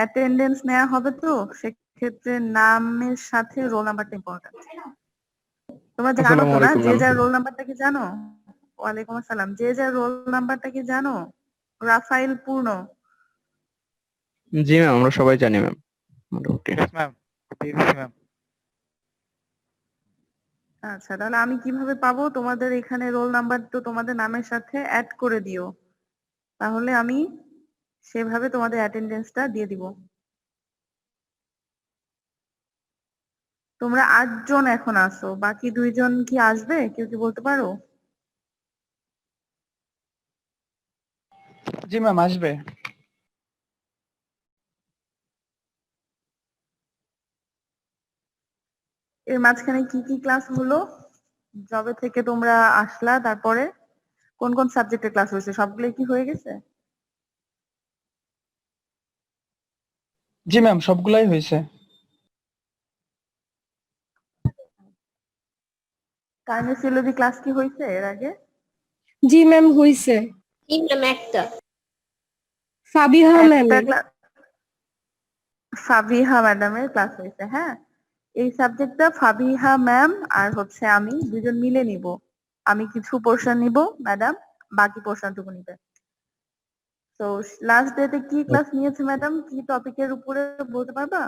Attendance নেওয়া হবে, তো সেক্ষেত্রে নামের সাথে রোল নাম্বারটা ইম্পর্টেন্ট। তোমরা জানো আসসালামু তো না আলাইকুম যে ম্যাম। যার রোল নাম্বারটা কি জানো? ওয়ালাইকুম আসসালাম। যে যার রোল নাম্বারটা কি জানো? রাফাইল পূর্ণ। জি ম্যাম, আমরা সবাই জানি ম্যাম মোটামুটি। Yes, ma'am. PVC, ma'am. আচ্ছা, তাহলে আমি কিভাবে পাবো? তোমাদের এখানে রোল নাম্বার তো তোমাদের নামের সাথে অ্যাড করে দিও, তাহলে আমি সেভাবে তোমাদের অ্যাটেন্ডেন্সটা দিয়ে দিব। তোমরা 8 জন এখন আসো, বাকি 2 জন কি আসবে? কেউ কি বলতে পারো? জি ম্যাম, আসবে। এর মাঝখানে কি কি ক্লাস হলো? যবে থেকে তোমরা আসলা তারপরে কোন কোন সাবজেক্টের ক্লাস হয়েছে? সবগুলো কি হয়ে গেছে? জি ম্যাম, সবগুলাই হয়েছে। কাইনেসিওলজি ক্লাস কি হয়েছে এর আগে? জি ম্যাম হইছে। জি ম্যাম, একটা। সাবিহা একটা ম্যামের। ক্লাস ফাবিহা ম্যাডামের ক্লাস হয়েছে। হ্যাঁ, এই সাবজেক্টটা ফাবিহা ম্যাম আর হচ্ছে আমি দুজন মিলে নিব। আমি কিছু পোর্শন নিব, ম্যাডাম বাকি পোর্শনটুকু নিবে। তো লাস্ট ডেতে কি ক্লাস নিয়েছে ম্যাডাম? কি টপিকের উপরে বলতে পারবা?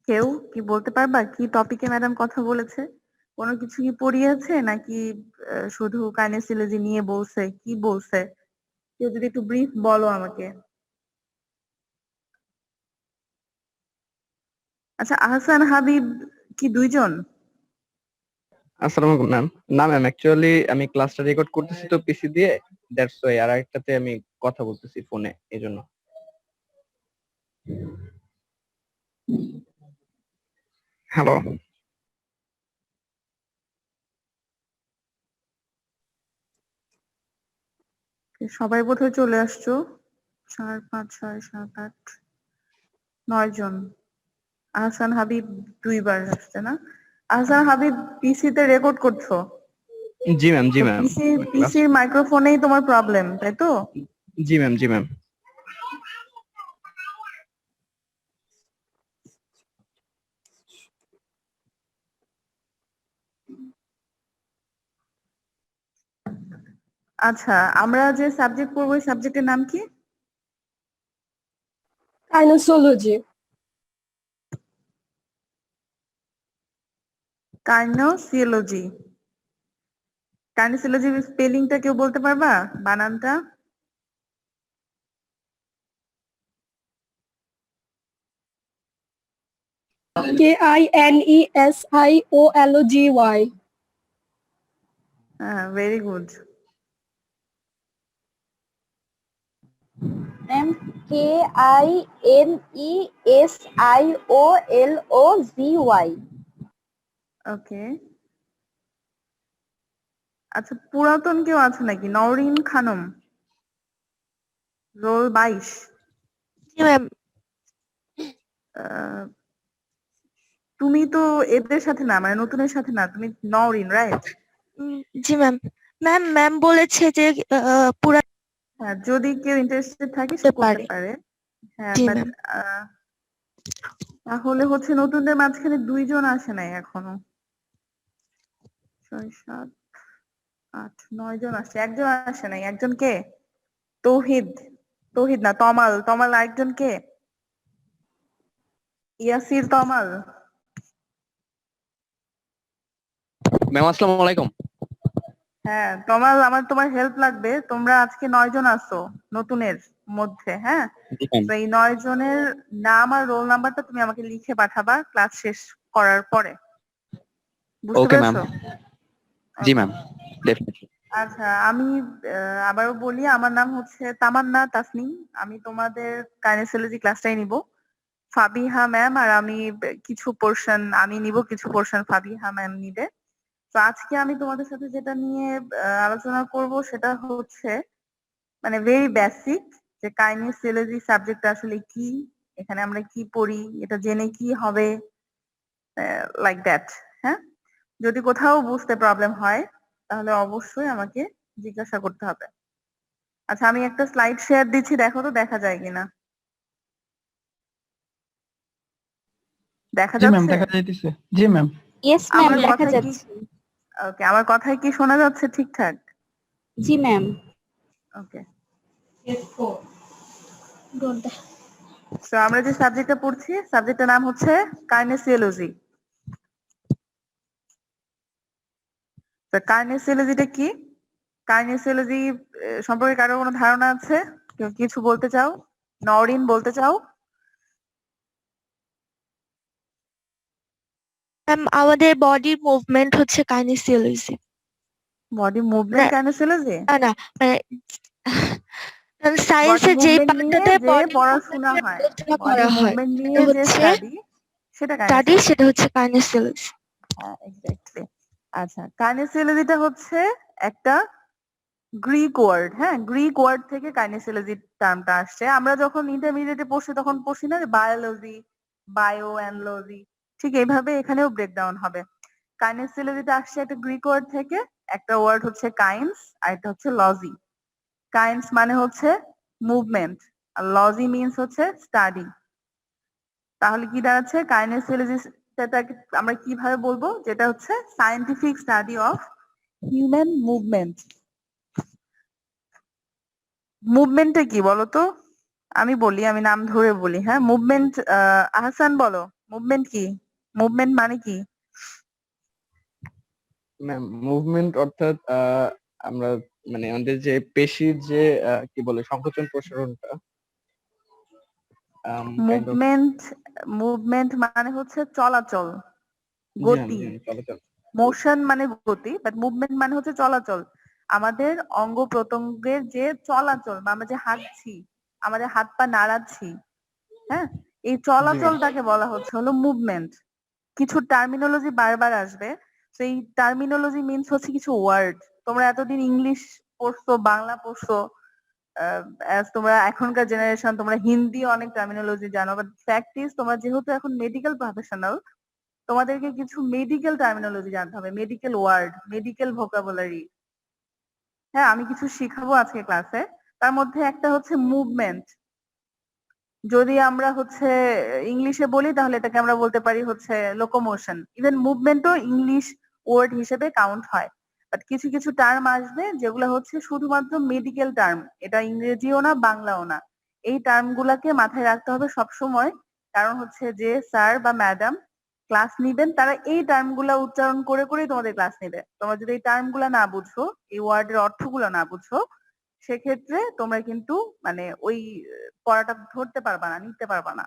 কেউ কি বলতে পারবা কি টপিকে ম্যাডাম কথা বলেছে? কোনো কিছু কি পড়িয়েছে নাকি শুধু কাইনেসিওলজি নিয়ে বলছে? কি বলছে? কেউ যদি একটু ব্রিফ বলো আমাকে। আচ্ছা, আহসান হাবিব কি 2 জন? আসসালামু আলাইকুম ম্যাম। না ম্যাম, অ্যাকচুয়ালি আমি ক্লাসটা রেকর্ড করতেছি তো পিসি দিয়ে, দ্যাটস ওয়াই। আর একটাতে আমি কথা বলতেছি ফোনে, এজন্য। হ্যালো। সবাই বোধহয় চলে আসছো। 4 5 6 7 8 9 জন। আহসান হাবিব 2 বার আসছে না? আহসান হাবিব পিসি তে রেকর্ড করছো? জি ম্যাম, জি তো ম্যাম। ক্লাস। পিসির মাইক্রোফোনেই তোমার প্রবলেম, তাই তো? জি ম্যাম, জি ম্যাম। আচ্ছা, আমরা যে সাবজেক্ট পড়বো ওই সাবজেক্টের নাম কি? কাইনোসোলজি। কাইনোসিওলজি। কাইনোসিওলজির স্পেলিংটা কেউ বলতে পারবা? বানানটা? KINESIOLOGY। হ্যাঁ, ভেরি গুড। Ma'am, KINESIOLOGY। ওকে। আচ্ছা, পুরাতন কেউ আছে নাকি? নওরিন খানম, রোল 22। জি ম্যাম। আহ, তুমি তো এদের সাথে না, মানে নতুনের সাথে না, তুমি নওরিন, রাইট? জি ম্যাম। ম্যাম বলেছে যে পুরা হ্যাঁ, যদি কেউ ইন্টারেস্টেড থাকে সে করতে করতে পারে। পারে। হ্যাঁ, জি বাট ম্যাম। তাহলে হচ্ছে নতুনদের মাঝখানে 2 জন আসে নাই এখনো। 6 7 8 9 জন আসছে, একজন আসে নাই। একজন কে? তৌহিদ। তৌহিদ না, তমাল। তমাল আরেকজন কে? ইয়াসির তমাল। ম্যাম আসসালামু আলাইকুম। হ্যাঁ তমাল, আমার তোমার হেল্প লাগবে। তোমরা আজকে 9 জন আসো নতুনের মধ্যে। হ্যাঁ, জি ম্যাম। তো এই 9 জনের নাম আর রোল নাম্বারটা তুমি আমাকে লিখে পাঠাবা ক্লাস শেষ করার পরে। বুঝতে ওকে ম্যাম। পেরেছো? জি ওকে। Ma'am, definitely. আচ্ছা, আমি আবারও বলি, আমার নাম হচ্ছে তামান্না তাসনিম। আমি তোমাদের কাইনেসিওলজি ক্লাসটাই নিব। ফাবিহা ম্যাম আর আমি কিছু পোর্শন আমি নিব, কিছু পোর্শন ফাবিহা ম্যাম নিবে। তো আজকে আমি তোমাদের সাথে যেটা নিয়ে আলোচনা করব সেটা হচ্ছে মানে ভেরি বেসিক, যে কাইনেসিওলজি সাবজেক্ট আসলে কি, এখানে আমরা কি পড়ি, এটা জেনে কি হবে, লাইক দ্যাট। হ্যাঁ, যদি কোথাও বুঝতে প্রবলেম হয় তাহলে অবশ্যই আমাকে জিজ্ঞাসা করতে হবে। আচ্ছা, আমি একটা স্লাইড শেয়ার দিচ্ছি, দেখো তো দেখা যায় কিনা। দেখা জি ম্যাম, যাচ্ছে? দেখা যাইতেছে। জি ম্যাম। ইয়েস ম্যাম, আমার দেখা কথায় কি যাচ্ছে। ওকে, আমার কথায় কি শোনা যাচ্ছে ঠিকঠাক? জি ম্যাম। ওকে, Good. তো আমরা যে সাবজেক্টটা পড়ছি, সাবজেক্টের নাম হচ্ছে কাইনেসিওলজি। তো কাইনেসিওলজিটা কি? কাইনেসিওলজি সম্পর্কে কারো কোনো ধারণা আছে? কেউ কিছু বলতে চাও? নওরিন বলতে চাও? ম্যাম আমাদের বডির মুভমেন্ট হচ্ছে কাইনেসিওলজি। বডি না মুভমেন্ট কাইনেসিওলজি? না না, মানে বডি সায়েন্সের যে মুভমেন্ট নিয়ে পার্টটাতে যে বডির পড়াশোনা মুভমেন্টের হয়, আলোচনা বডি করা হয় মুভমেন্ট সেটা নিয়ে যে হচ্ছে স্টাডি, সেটা কাইনেসিওলজি। সেটা হচ্ছে কাইনেসিওলজি। হ্যাঁ, এক্স্যাক্টলি। আচ্ছা, কাইনেসিওলজিটা হচ্ছে একটা গ্রিক ওয়ার্ড। হ্যাঁ, গ্রিক ওয়ার্ড থেকে কাইনেসিওলজি টার্মটা আসছে। আমরা যখন ইন্টারমিডিয়েটে পড়ছি তখন পড়ছি না বায়োলজি, বায়ো অ্যানলজি, ঠিক এইভাবে এখানেও ব্রেকডাউন হবে। কাইনেসিওলজিটা আসছে একটা গ্রিক ওয়ার্ড থেকে। একটা ওয়ার্ড হচ্ছে কাইন্স, আর একটা হচ্ছে লজি। কাইন্স মানে হচ্ছে মুভমেন্ট, আর লজি মিন্স হচ্ছে স্টাডি। তাহলে কি দাঁড়াচ্ছে? কাইনেসিওলজিটাকে আমরা কিভাবে বলবো? যেটা হচ্ছে scientific study of human movement. মুভমেন্টটা কি বলতো? আমি বলি, আমি নাম ধরে বলি। হ্যাঁ, মুভমেন্ট। আহসান বলো, মুভমেন্ট কি? মুভমেন্ট মানে কি? ম্যাম মুভমেন্ট অর্থাৎ আমরা মানে আমাদের যে পেশির যে কি বলে সংকোচন প্রসারণটা কাইন্ড অফ। মুভমেন্ট, মুভমেন্ট মানে হচ্ছে চলাচল, জি ম্যাম, গতি। জি ম্যাম, চলাচল। মোশন মানে গতি, বাট মুভমেন্ট মানে হচ্ছে চলাচল। আমাদের অঙ্গ প্রত্যঙ্গের যে চলাচল, বা আমরা যে হাঁটছি, আমাদের হাত পা নাড়াচ্ছি, হ্যাঁ, এই জি ম্যাম। চলাচলটাকে বলা হচ্ছে হলো মুভমেন্ট। কিছু টার্মিনোলজি বারবার আসবে, সেই টার্মিনোলজি মিন্স হচ্ছে কিছু ওয়ার্ড। তোমরা এতদিন ইংলিশ পড়ছো, বাংলা পড়ছো, as তোমরা এখনকার জেনারেশন, তোমরা হিন্দি অনেক টার্মিনোলজি জানো, বাট ফ্যাক্ট ইজ তোমরা যেহেতু এখন মেডিকেল প্রফেশনাল, তোমাদেরকে কিছু মেডিকেল টার্মিনোলজি জানতে হবে, মেডিকেল ওয়ার্ড, মেডিকেল ভোকাবুলারি। হ্যাঁ, আমি কিছু শিখাবো আজকে ক্লাসে। তার মধ্যে একটা হচ্ছে মুভমেন্ট। যদি আমরা হচ্ছে ইংলিশে বলি তাহলে এটাকে আমরা বলতে পারি হচ্ছে লোকোমোশন। ইভেন মুভমেন্টও ইংলিশ ওয়ার্ড হিসেবে কাউন্ট হয়। বাট কিছু কিছু টার্ম আসবে যেগুলো হচ্ছে শুধুমাত্র মেডিকেল টার্ম, এটা ইংরেজিও না, বাংলাও না। এই টার্ম গুলাকে মাথায় রাখতে হবে সব সময়, কারণ হচ্ছে যে স্যার বা ম্যাডাম ক্লাস নিবেন তারা এই টার্ম গুলা উচ্চারণ করে করেই তোমাদের ক্লাস নেবে। তোমরা যদি এই টার্ম গুলা না বুঝো, এই ওয়ার্ডের অর্থগুলো না বুঝো, সেক্ষেত্রে তোমরা কিন্তু মানে ওই পড়াটা ধরতে পারবা না, নিতে পারবা না।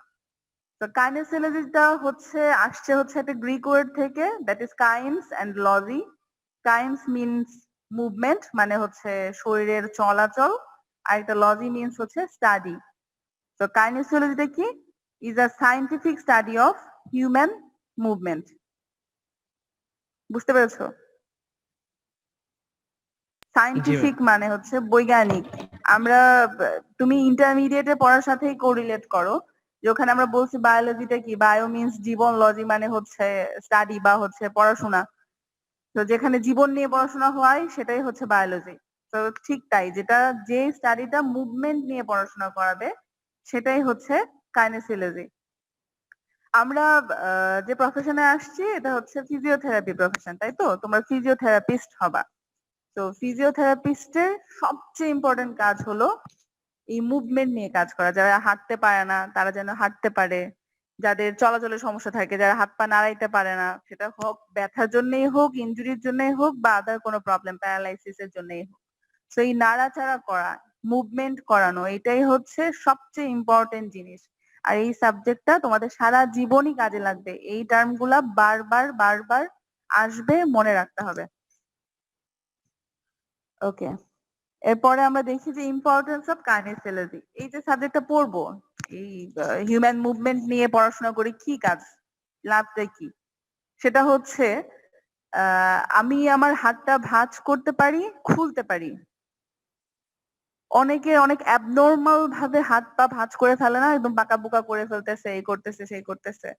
তো কাইনেসিওলজিটা হচ্ছে আসছে হচ্ছে একটা গ্রিক ওয়ার্ড থেকে, that is kines and logy. Kines means movement, মানে হচ্ছে শরীরের চলাচল, আর একটা লজি মিন্স হচ্ছে স্টাডি। তো কাইনেসিওলজিটা কি? Is a scientific study of human movement. বুঝতে পেরেছো? জি ম্যাম। সায়েন্টিফিক মানে হচ্ছে বৈজ্ঞানিক। আমরা তুমি ইন্টারমিডিয়েটে পড়ার সাথেই কোরিলেট করো, যে ওখানে আমরা বলছি বায়োলজিটা কি, বায়ো মিন্স জীবন, লজি মানে হচ্ছে স্টাডি বা হচ্ছে পড়াশোনা। তো যেখানে জীবন নিয়ে পড়াশোনা হয় সেটাই হচ্ছে বায়োলজি। তো ঠিক তাই, যেটা যে স্টাডিটা মুভমেন্ট নিয়ে পড়াশোনা করাবে সেটাই হচ্ছে কাইনেসিওলজি। আমরা যে প্রফেশনে আসছি এটা হচ্ছে ফিজিওথেরাপি প্রফেশন, তাই তো? তোমরা ফিজিওথেরাপিস্ট হবা। তো ফিজিওথেরাপিস্টের সবচেয়ে ইম্পর্টেন্ট কাজ হলো এই মুভমেন্ট নিয়ে কাজ করা। যারা হাঁটতে পারে না তারা যেন হাঁটতে পারে, যাদের চলাচলের সমস্যা থাকে, যারা হাত পা নাড়াইতে পারে না, সেটা হোক ব্যথার জন্যই হোক, ইনজুরির জন্যই হোক, বা আদার কোনো প্রবলেম, প্যারালাইসিস এর জন্যই হোক, তো এই নাড়াচাড়া করা, মুভমেন্ট করানো, এটাই হচ্ছে সবচেয়ে ইম্পর্টেন্ট জিনিস। আর এই সাবজেক্টটা তোমাদের সারা জীবনই কাজে লাগবে। এই টার্মগুলা বারবার বারবার আসবে, মনে রাখতে হবে। ওকে, এরপরে আমরা দেখি যে ইম্পর্টেন্স অফ কাইনেসিওলজি। এই যে সাবজেক্টটা পড়বো, এই হিউম্যান মুভমেন্ট নিয়ে পড়াশোনা করে কি কাজ, লাভটা কি? সেটা হচ্ছে আমি আমার হাতটা ভাঁজ করতে পারি, খুলতে পারি। অনেকে অনেক অ্যাবনর্মাল ভাবে হাত পা ভাঁজ করে ফেলে না, একদম বাঁকা বুকা করে ফেলতেছে, এই করতেছে সেই করতেছে।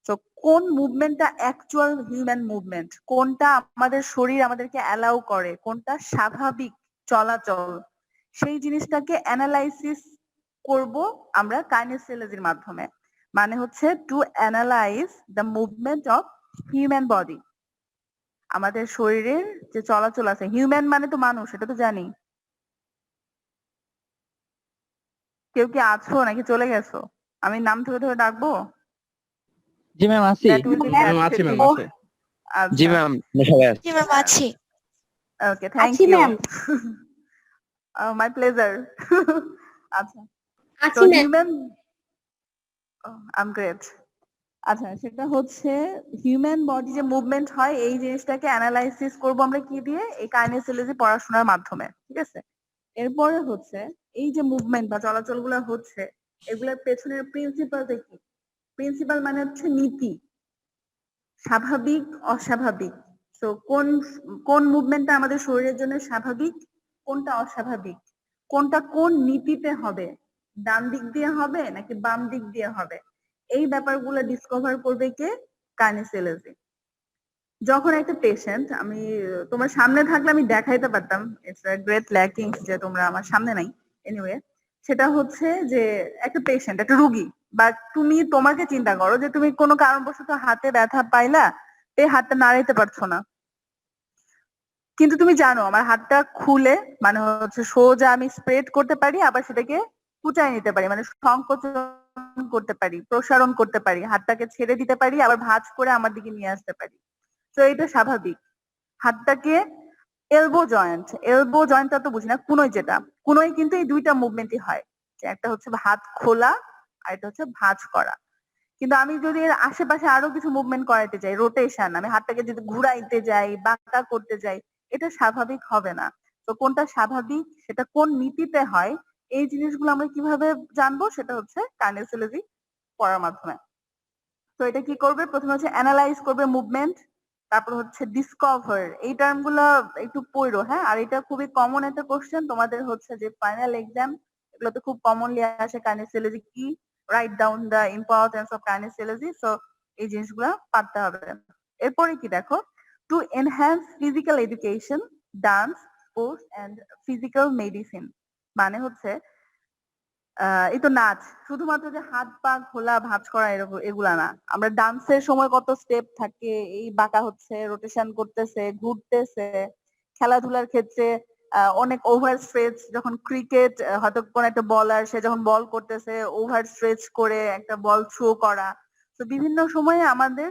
তো কোন মুভমেন্টটা অ্যাকচুয়াল হিউম্যান মুভমেন্ট, কোনটা আমাদের শরীর আমাদেরকে অ্যালাউ করে, কোনটা স্বাভাবিক চলাচল, সেই জিনিসটাকে অ্যানালাইসিস করব আমরা কাইনেসিওলজির মাধ্যমে। মানে হচ্ছে to analyse the movement of human body. আমাদের শরীরের যে চলাচল আছে, হিউম্যান মানে তো মানুষ, এটা তো জানি। কেউ কি আছো নাকি চলে গেছো? আমি নাম ধরে ধরে ডাকবো? জি ম্যাম আছি। That will be ম্যাম আছে, ম্যাম necessary. আছে। জি আচ্ছা, ম্যাম সবাই আছে। জি ম্যাম আছি। ওকে, থ্যাংক আছি ইউ। ম্যাম। My pleasure. আচ্ছা, তো আছি ma'am. Human, I am great. আচ্ছা, সেটা হচ্ছে হিউম্যান বডি যে মুভমেন্ট হয় এই জিনিসটাকে অ্যানালাইসিস করব আমরা কি দিয়ে? এই কাইনেসিওলজি পড়াশোনার মাধ্যমে, ঠিক আছে? এরপরে হচ্ছে এই যে মুভমেন্ট বা চলাচলগুলো হচ্ছে, এগুলোর পেছনের প্রিন্সিপালটা কি? প্রিন্সিপাল মানে হচ্ছে নীতি, স্বাভাবিক, অস্বাভাবিক। তো কোন কোন মুভমেন্টটা আমাদের শরীরের জন্য স্বাভাবিক, কোনটা অস্বাভাবিক, কোনটা কোন নীতিতে হবে, ডান দিক দিয়ে হবে নাকি বাম দিক দিয়ে হবে, এই ব্যাপারগুলো ডিসকভার করবে কে? কাইনেসিওলজি। যখন একটা পেশেন্ট, আমি তোমার সামনে থাকলে আমি দেখাইতে পারতাম, ইটস আ গ্রেট ল্যাকিং যে তোমরা আমার সামনে নাই। এনিওয়ে, সেটা হচ্ছে যে একটা পেশেন্ট, একটা রোগী, বা তুমি তোমাকে চিন্তা করো যে তুমি কোনো কারণবশত হাতে ব্যথা পাইলা, এই হাতটা নাড়াইতে পারছো না, কিন্তু তুমি জানো আমার হাতটা খুলে মানে হচ্ছে সোজা আমি স্প্রেড করতে পারি, আবার সেটাকে কুচাই নিতে পারি, মানে সংকোচন করতে পারি, প্রসারণ করতে পারি, হাতটাকে ছেড়ে দিতে পারি, আবার ভাঁজ করে আমার দিকে নিয়ে আসতে পারি। তো এটা স্বাভাবিক। হাতটাকে এলবো জয়েন্টটা তো বুঝি না, কুনোই, যেটা কুনোই কিন্তু এই দুইটা মুভমেন্টই হয়, যে একটা হচ্ছে হাত খোলা আর এটা হচ্ছে ভাঁজ করা। কিন্তু আমি যদি এর আশেপাশে আরো কিছু মুভমেন্ট করাইতে চাই, রোটেশন, আমি হাতটাকে যদি ঘুরাইতে যাই, বাঁকা করতে যাই, এটা স্বাভাবিক হবে না। তো কোনটা স্বাভাবিক, সেটা কোন নীতিতে হয়, এই জিনিসগুলো আমরা কিভাবে জানবো? সেটা হচ্ছে কাইনেসিওলজি পড়ার মাধ্যমে। তো এটা কি করবে? প্রথমে হচ্ছে অ্যানালাইজ করবে মুভমেন্ট, তারপর হচ্ছে ডিসকভার। এই টার্মগুলো একটু পড়ো, হ্যাঁ? আর এটা খুবই কমন একটা কোশ্চেন তোমাদের হচ্ছে যে ফাইনাল এক্সাম, এগুলোতে খুব কমনলি আসে কাইনেসিওলজি কি, right down the importance of kinesiology. So এই জিনিসগুলো পারতে হবে। এরপরে কি দেখো, to enhance physical education, dance, sports and physical medicine. মানে হচ্ছে এই তো নাচ, শুধুমাত্র যে হাত পা খোলা ভাঁজ করা এরকম এগুলা না। আমরা ডান্সের সময় কত স্টেপ থাকে, এই বাঁকা হচ্ছে, রোটেশন করতেছে, ঘুরতেছে। খেলাধুলার ক্ষেত্রে অনেক ওভার স্ট্রেচ, যখন ক্রিকেট হয়তো কোন একটা বলার সে যখন বল করতেছে, ওভার স্ট্রেচ করে একটা বল থ্রো করা। তো বিভিন্ন সময়ে আমাদের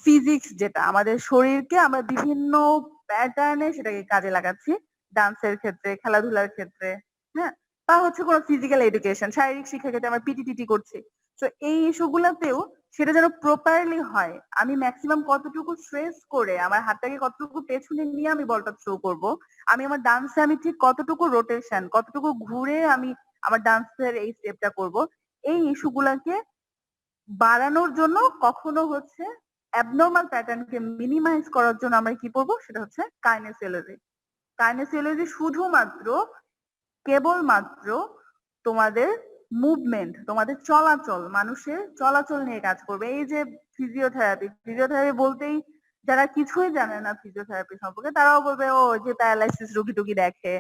ফিজিক্স, যেটা আমাদের শরীরকে আমরা বিভিন্ন প্যাটার্নে সেটাকে কাজে লাগাচ্ছি, ডান্সের ক্ষেত্রে, খেলাধুলার ক্ষেত্রে, হ্যাঁ, বা হচ্ছে কোনো ফিজিক্যাল এডুকেশন, শারীরিক শিক্ষার ক্ষেত্রে আমরা পিটি করছি। তো এই ইস্যুগুলোতেও সেটা যেন প্রপারলি হয়। আমি ম্যাক্সিমাম কতটুকু স্ট্রেস করে আমার হাতটাকে কতটুকু পেছনে নিয়ে আমি বলটা থ্রো করব, আমি আমার ডান্সে আমি ঠিক কতটুকু রোটেশন, কতটুকু ঘুরে আমি আমার ডান্সের এই স্টেপটা করব, এই ইস্যুগুলোকে বাড়ানোর জন্য, কখনো হচ্ছে অ্যাবনর্মাল প্যাটার্নকে মিনিমাইজ করার জন্য আমরা কি করব? সেটা হচ্ছে কাইনেসিওলজি। কাইনেসিওলজি শুধুমাত্র, কেবলমাত্র তোমাদের মুভমেন্ট, তোমাদের চলাচল, মানুষের চলাচল নিয়ে কাজ করবে। এই যে ফিজিওথেরাপি বলতেই যারা কিছুই জানে না ফিজিওথেরাপি সম্পর্কে, তারাও বলবে ও যে প্যারালাইসিস রুগী টুগী দেখে,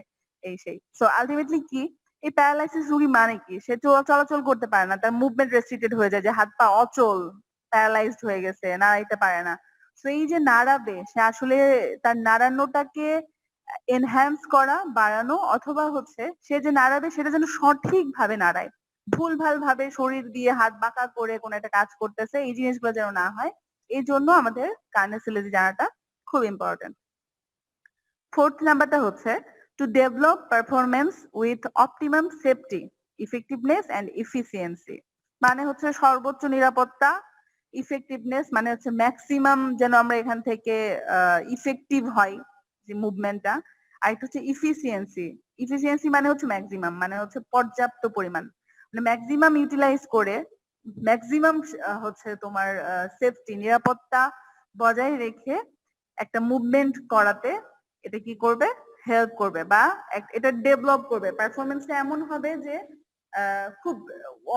এই সেই। সো আলটিমেটলি কি, এই প্যারালাইসিস রুগী মানে কি? সে চলাচল করতে পারে না, তার মুভমেন্ট রেস্ট্রিক্টেড হয়ে যায়, যে হাত পা অচল, প্যারালাইজড হয়ে গেছে, নাড়াইতে পারে না। তো এই যে নাড়াবে, সে আসলে তার নাড়ানোটাকে এনহ্যান্স করা, বাড়ানো, অথবা হচ্ছে সে যে নাড়াবে সেটা যেন সঠিক ভাবে নাড়ায়, ভুলভাল ভাবে শরীর দিয়ে হাত বাঁকা করে কোন একটা কাজ করতেছে, এই জিনিসগুলো যেন না হয়। এই জন্য আমাদের কাইনেসিওলজি জানাটা খুব ইম্পর্টেন্ট। ফোর্থ নাম্বারটা হচ্ছে to develop performance with optimum safety, effectiveness and efficiency. মানে হচ্ছে সর্বোচ্চ নিরাপত্তা, ইফেক্টিভনেস মানে হচ্ছে ম্যাক্সিমাম যেন আমরা এখান থেকে ইফেক্টিভ হয় যে মুভমেন্টটা। আর একটা হচ্ছে ইফিসিয়েন্সি মানে হচ্ছে ম্যাক্সিমাম, মানে হচ্ছে পর্যাপ্ত পরিমাণ, মানে ম্যাক্সিমাম ইউটিলাইজ করে, ম্যাক্সিমাম হচ্ছে তোমার সেফটি, নিরাপত্তা বজায় রেখে একটা মুভমেন্ট করাতে এটা কি করবে? হেল্প করবে, বা এটা ডেভেলপ করবে। পারফরমেন্সটা এমন হবে যে খুব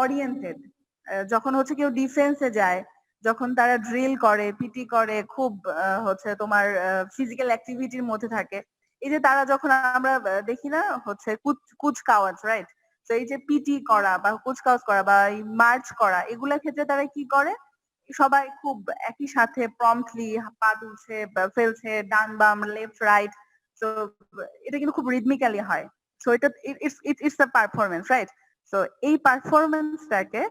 ওরিয়েন্টেড। যখন হচ্ছে কেউ ডিফেন্সে যায়, যখন তারা ড্রিল করে, পিটি করে, খুব হচ্ছে তোমার ফিজিক্যাল অ্যাক্টিভিটির মধ্যে থাকে, এই যে তারা যখন আমরা দেখি না হচ্ছে কুচকাওয়াজ, রাইট? তো এই যে পিটি করা বা কুচকাওয়াজ করা বা মার্চ করা, এগুলোর ক্ষেত্রে তারা কি করে, সবাই খুব একই সাথে প্রম্পটলি পা তুলছে বা ফেলছে, ডান বাম লেফট রাইট। তো এটা কিন্তু খুব রিদমিক্যালি হয়। সো এটা ইটস আ পারফরমেন্স, রাইট? তো এই পারফরমেন্সটাকে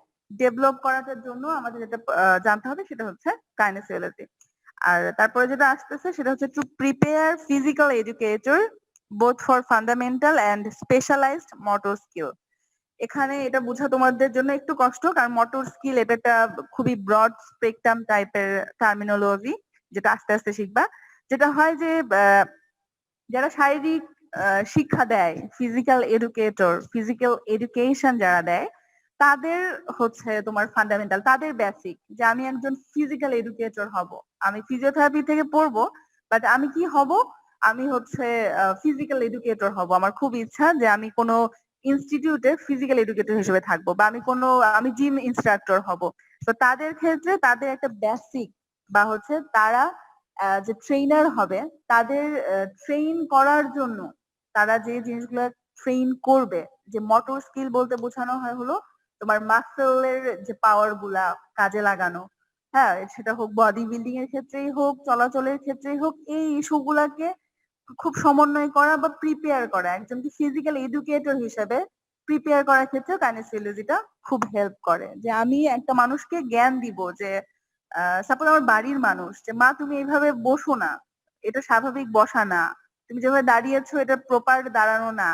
ডেভেলপ করার জন্য আমাদের যেটা জানতে হবে সেটা হচ্ছে কাইনেসিওলজি। আর তারপরে যেটা আসতেছে সেটা হচ্ছে to prepare physical educator both for fundamental and specialised motor skill. এখানে এটা বোঝা তোমাদের জন্য একটু কষ্ট, কারণ মোটর স্কিল এটা একটা খুবই ব্রড স্পেকট্রাম টাইপের টার্মিনোলজি, যেটা আস্তে আস্তে শিখবা। যেটা হয় যে যারা শারীরিক শিক্ষা দেয়, ফিজিক্যাল এডুকেটর, ফিজিক্যাল এডুকেশন যারা দেয়, তাদের হচ্ছে তোমার ফান্ডামেন্টাল, তাদের বেসিক, যে আমি একজন ফিজিক্যাল এডুকেটর হব, আমি ফিজিওথেরাপি থেকে পড়বো, বাট আমি কি হব, আমি হচ্ছে ফিজিক্যাল এডুকেটর হব। আমার খুব ইচ্ছা যে আমি কোনো ইনস্টিটিউটে ফিজিক্যাল এডুকেটর হিসেবে থাকবো, বা আমি জিম ইনস্ট্রাক্টর হব। তো তাদের ক্ষেত্রে তাদের একটা বেসিক বা হচ্ছে তারা যে ট্রেনার হবে, তাদের ট্রেন করার জন্য তারা যে জিনিসগুলো ট্রেন করবে, যে মোটর স্কিল বলতে বোঝানো হয় হলো তোমার মাসেলের যে পাওয়ার গুলা কাজে লাগানো, হ্যাঁ, সেটা হোক বডি বিল্ডিং এর ক্ষেত্রেই হোক, চলাচলের ক্ষেত্রেই হোক, এই ইস্যু গুলাকে খুব সমন্বয় করা বা প্রিপেয়ার করা, একজনকে ফিজিক্যাল এডুকেটর হিসেবে প্রিপেয়ার করার ক্ষেত্রে কাইনেসিওলজিটা খুব হেল্প করে। যে আমি একটা মানুষকে জ্ঞান দিব যে সাপোজ আমার বাড়ির মানুষ, যে মা তুমি এইভাবে বসো না, এটা স্বাভাবিক বসা না, তুমি যেভাবে দাঁড়িয়েছো এটা প্রপার দাঁড়ানো না।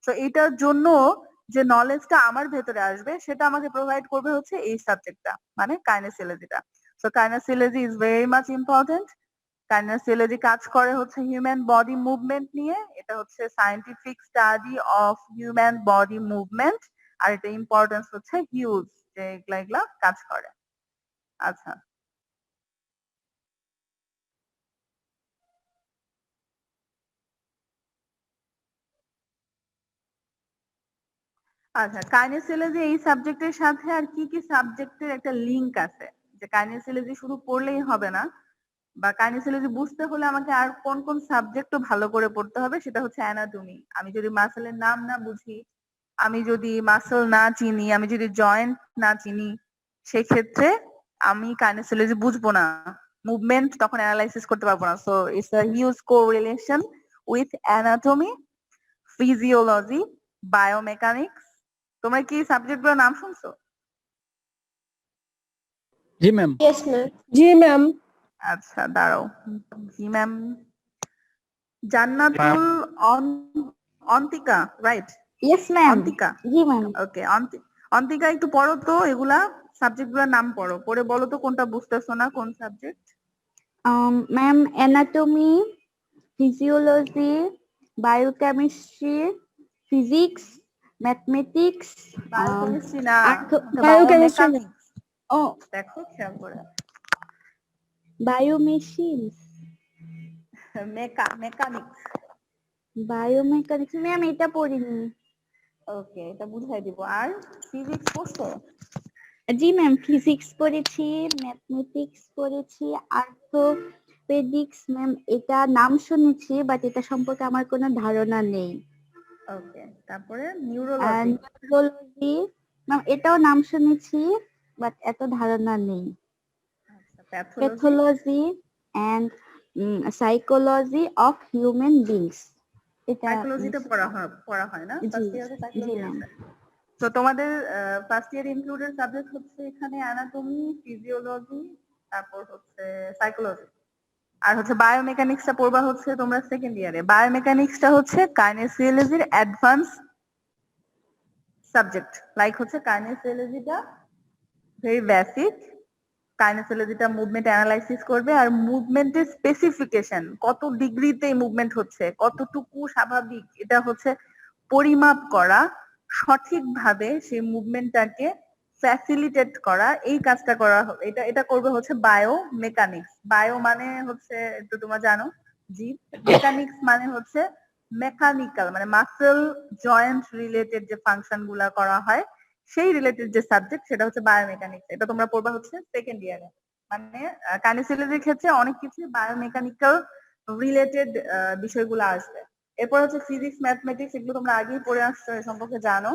তো এটার জন্য যে নলেজটা আমার ভেতরে আসবে সেটা আমাকে প্রোভাইড করবে হচ্ছে এই সাবজেক্টটা, মানে কাইনেসিওলজিটা। So kinesiology is very much important. Kinesiology কাজ করে হচ্ছে হিউম্যান বডি মুভমেন্ট নিয়ে, এটা হচ্ছে scientific study of human body movement. আর এটা ইম্পর্টেন্স হচ্ছে হিউজ, যে এগুলা এগুলা কাজ করে। আচ্ছা, আচ্ছা, কাইনেসিওলজি এই সাবজেক্টের সাথে আর কি কি সাবজেক্টের একটা লিংক আছে? যে কাইনেসিওলজি শুধু পড়লেই হবে না, বা কাইনেসিওলজি বুঝতে হলে আমাকে আর কোন কোন সাবজেক্টও ভালো করে পড়তে হবে, সেটা হচ্ছে অ্যানাটমি। আমি যদি মাসেলের নাম না বুঝি, আমি যদি মাসল না চিনি, আমি যদি জয়েন্ট না চিনি, সেক্ষেত্রে আমি কাইনেসিওলজি বুঝবো না, মুভমেন্ট তখন অ্যানালাইসিস করতে পারবো না। So it's a huge correlation with anatomy, physiology, biomechanics. তোমরা কি সাবজেক্ট গুলোর নাম শুনছো? জি ম্যাম। Yes, ma'am. জি ম্যাম। আচ্ছা, দাঁড়াও। জি ম্যাম। জান্নাতুল Antika, right? Yes, ma'am. Antika, জি ম্যাম। ওকে। অন্তিকা, একটু পড়ো তো এগুলা সাবজেক্ট গুলার নাম পড়ো, পড়ে বলো তো কোনটা বুঝতেছো না, কোন subject. Ma'am anatomy, physiology, biochemistry, physics, mathematics, biochemistry না, Biochemistry না। বায়োমেকানিক্স। ও দেখো খেয়াল করে, বায়োমেশিনস, মেকানিক্স। বায়োমেকানিক্স ম্যাম এটা পড়িনি। ওকে, এটা বুঝাই দিব। আর ফিজিক্স পড়ছো? জি ম্যাম, ফিজিক্স পড়েছি, ম্যাথমেটিক্স পড়েছি, আর্থোপেডিক্স ম্যাম এটা নাম শুনেছি বাট এটা সম্পর্কে আমার কোনো ধারণা নেই। ওকে, তারপরে নিউরোলজি। নিউরোলজি ম্যাম এটাও নাম শুনেছি বাট এত ধারণা নেই। আচ্ছা, pathology. Pathology and psychology of human beings এটা সাইকোলজিটা পড়া হয় না, জি ফার্স্ট ইয়ারে জি সাইকোলজি ম্যাম। আছে। তো তোমাদের ফার্স্ট ইয়ার ইনক্লুডেড সাবজেক্ট হচ্ছে এখানে অ্যানাটমি, ফিজিওলজি, তারপর হচ্ছে সাইকোলজি, আর হচ্ছে বায়োমেকানিক্সটা পড়বা হচ্ছে তোমরা সেকেন্ড ইয়ারে। বায়োমেকানিক্সটা হচ্ছে কাইনেসিওলজির অ্যাডভান্স সাবজেক্ট। লাইক হচ্ছে কাইনেসিওলজিটা ভেরি বেসিক, কাইনেসিওলজিটা মুভমেন্ট অ্যানালাইসিস করবে, আর মুভমেন্টের স্পেসিফিকেশন, কত ডিগ্রিতে মুভমেন্ট হচ্ছে, কতটুকু স্বাভাবিক, এটা হচ্ছে পরিমাপ করা, সঠিকভাবে সেই মুভমেন্টটাকে ফ্যাসিলিটেট করা, এই কাজটা করা এটা এটা করবে হচ্ছে বায়ো মেকানিক্স। বায়ো মানে হচ্ছে, তো তোমরা জানো, জীব। মেকানিক্স মানে হচ্ছে মেকানিক্যাল, মানে মাসেল জয়েন্ট রিলেটেড যে ফাংশন গুলা করা হয়, সেই রিলেটেড যে সাবজেক্ট সেটা হচ্ছে বায়োমেকানিক্স। এটা তোমরা পড়বা হচ্ছে সেকেন্ড ইয়ারে। মানে কাইনেসিওলজির ক্ষেত্রে অনেক কিছু বায়োমেকানিক্যাল রিলেটেড বিষয়গুলো আসবে। এরপর হচ্ছে ফিজিক্স ম্যাথমেটিক্স, এগুলো তোমরা আগেই পড়ে আসছো, এ সম্পর্কে জানো।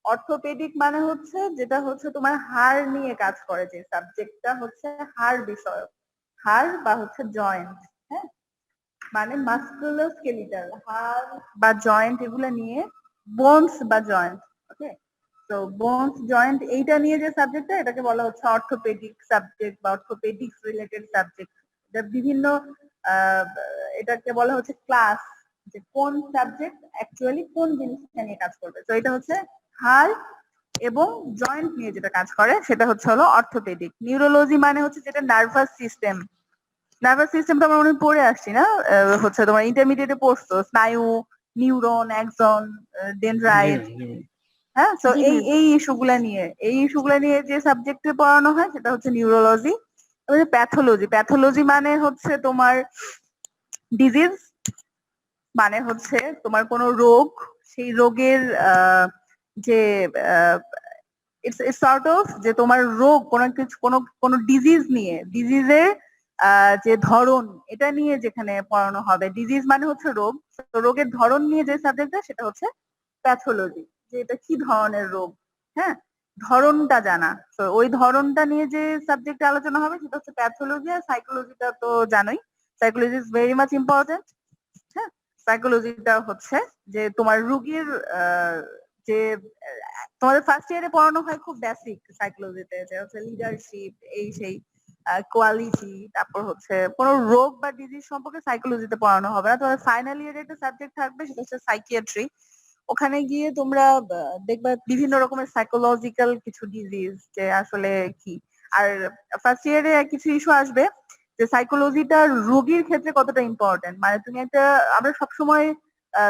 অর্থোপেডিক মানে হচ্ছে যেটা হচ্ছে তোমার হাড় নিয়ে কাজ করে, যে সাবজেক্টটা হচ্ছে হাড় বিষয়ক, হাড় বা হচ্ছে জয়েন্ট, হ্যাঁ, মানে মাস্কুলোস্কেলিটাল, হাড় বা জয়েন্ট এগুলো নিয়ে, বোনস বা জয়েন্ট, ওকে। তো বোনস জয়েন্ট এইটা নিয়ে যে সাবজেক্টটা, এটাকে বলা হচ্ছে অর্থোপেডিক সাবজেক্ট বা অর্থোপেডিক্স রিলেটেড সাবজেক্ট। এটা বিভিন্ন আহ, এটাকে বলা হচ্ছে ক্লাস, যে কোন সাবজেক্ট অ্যাকচুয়ালি কোন জিনিসটা নিয়ে কাজ করবে। তো এটা হচ্ছে হাড় এবং জয়েন্ট নিয়ে যেটা কাজ করে সেটা হচ্ছে হলো অর্থোপেডিক। নিউরোলজি মানে হচ্ছে যেটা নার্ভাস সিস্টেম, নার্ভাস সিস্টেম তো আমরা অনেক পড়ে আসছি না, হচ্ছে তোমার ইন্টারমিডিয়েটে পড়ছো স্নায়ু, নিউরন, অ্যাক্সন, ডেনড্রাইট, জি ম্যাম। হ্যাঁ। তো জি এই ম্যাম। এই ইস্যুগুলা নিয়ে যে সাবজেক্টে পড়ানো হয় সেটা হচ্ছে নিউরোলজি। প্যাথোলজি, প্যাথোলজি মানে হচ্ছে তোমার ডিজিজ, মানে হচ্ছে তোমার কোনো রোগ, সেই রোগের যে ইটস সর্ট অফ যে তোমার রোগ, কোনো কিছু কোনো ডিজিজ নিয়ে, ডিজিজের যে ধরন এটা নিয়ে যেখানে পড়ানো হবে। ডিজিজ মানে হচ্ছে রোগ, তো রোগের ধরন নিয়ে যে সাবজেক্টটা সেটা হচ্ছে প্যাথোলজি, যে এটা কি ধরনের রোগ, হ্যাঁ, ধরনটা জানা। তো ওই ধরনটা নিয়ে যে সাবজেক্টে আলোচনা হবে সেটা হচ্ছে প্যাথোলজি। আর সাইকোলজিটা তো জানোই, psychology is very much important, হ্যাঁ। সাইকোলজিটা হচ্ছে যে তোমার রুগীর যে তোমাদের ফার্স্ট ইয়ারে পড়ানো হয় খুব বেসিক সাইকোলজিতে, যে হচ্ছে লিডারশিপ, এই সেই কোয়ালিটি, তারপর হচ্ছে কোনো রোগ বা ডিজিজ সম্পর্কে সাইকোলজিতে পড়ানো হবে না। তোমাদের ফাইনাল ইয়ারে একটা সাবজেক্ট থাকবে সেটা হচ্ছে সাইকিয়াট্রি। ওখানে গিয়ে তোমরা দেখবা বিভিন্ন রকমের সাইকোলজিক্যাল কিছু ডিজিজ যে আসলে কি। আর ফার্স্ট ইয়ারে কিছু ইস্যু আসবে যে সাইকোলজিটা রোগীর ক্ষেত্রে কতটা ইম্পর্টেন্ট। মানে তুমি একটা, আমরা সবসময়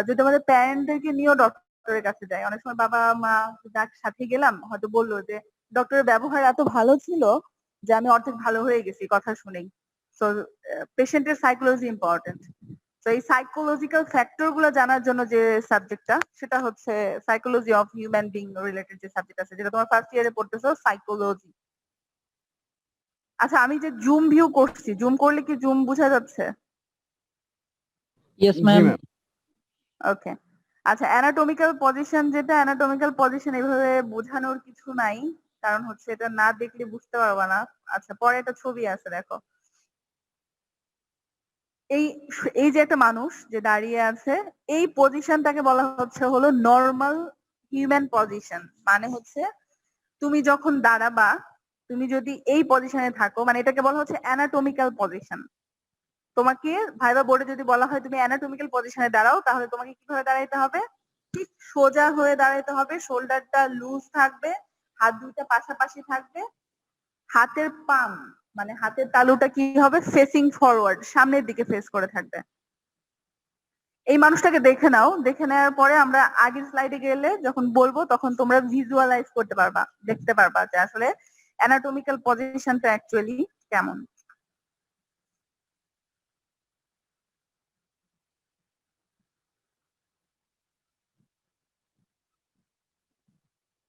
যদি আমাদের প্যারেন্টদেরকে নিয়েও ডক্টরের কাছে যাই, অনেক সময় বাবা মা যার সাথে গেলাম হয়তো বললো যে ডক্টরের ব্যবহার এত ভালো ছিল যে আমি অর্ধেক ভালো হয়ে গেছি কথা শুনেই। তো পেশেন্টের সাইকোলজি ইম্পর্টেন্ট। তো এই সাইকোলজিক্যাল ফ্যাক্টর গুলো জানার জন্য যে সাবজেক্টটা সেটা হচ্ছে psychology of human being related যে সাবজেক্ট আছে, যেটা তোমার ফার্স্ট ইয়ারে পড়তেছো, সাইকোলজি। আচ্ছা, আমি যে জুম ভিউ করছি, জুম করলে কি জুম বোঝা যাচ্ছে? ইয়েস জি ম্যাম। ম্যাম। ওকে। আচ্ছা, অ্যানাটমিক্যাল পজিশন, যেটা অ্যানাটমিক্যাল পজিশন এভাবে বোঝানোর কিছু নাই, কারণ হচ্ছে এটা না দেখলে বুঝতে পারবা না। আচ্ছা, পরে একটা ছবি আছে, দেখো। এই এই যে একটা মানুষ যে দাঁড়িয়ে আছে, এই পজিশনটাকে বলা হচ্ছে হলো নর্মাল হিউম্যান পজিশন। মানে হচ্ছে তুমি যখন দাঁড়াবা, তুমি যদি এই পজিশনে থাকো, মানে এটাকে বলা হচ্ছে অ্যানাটমিক্যাল পজিশন। তোমাকে ভাইবা বোর্ডে যদি বলা হয় তুমি অ্যানাটমিক্যাল পজিশনে দাঁড়াও, তাহলে তোমাকে কিভাবে দাঁড়াইতে হবে? ঠিক সোজা হয়ে দাঁড়াইতে হবে, শোল্ডারটা লুজ থাকবে, হাত দুইটা পাশাপাশি থাকবে, হাতের পাম মানে হাতের তালুটা কি হবে, ফেসিং ফরওয়ার্ড, সামনের দিকে ফেস করে থাকবে। এই মানুষটাকে দেখে নাও, দেখে নেওয়ার পরে আমরা আগের স্লাইডে গেলে যখন বলবো তখন তোমরা ভিজুয়ালাইজ করতে পারবা, দেখতে পারবা যে আসলে অ্যানাটমিক্যাল পজিশনটা অ্যাকচুয়ালি কেমন।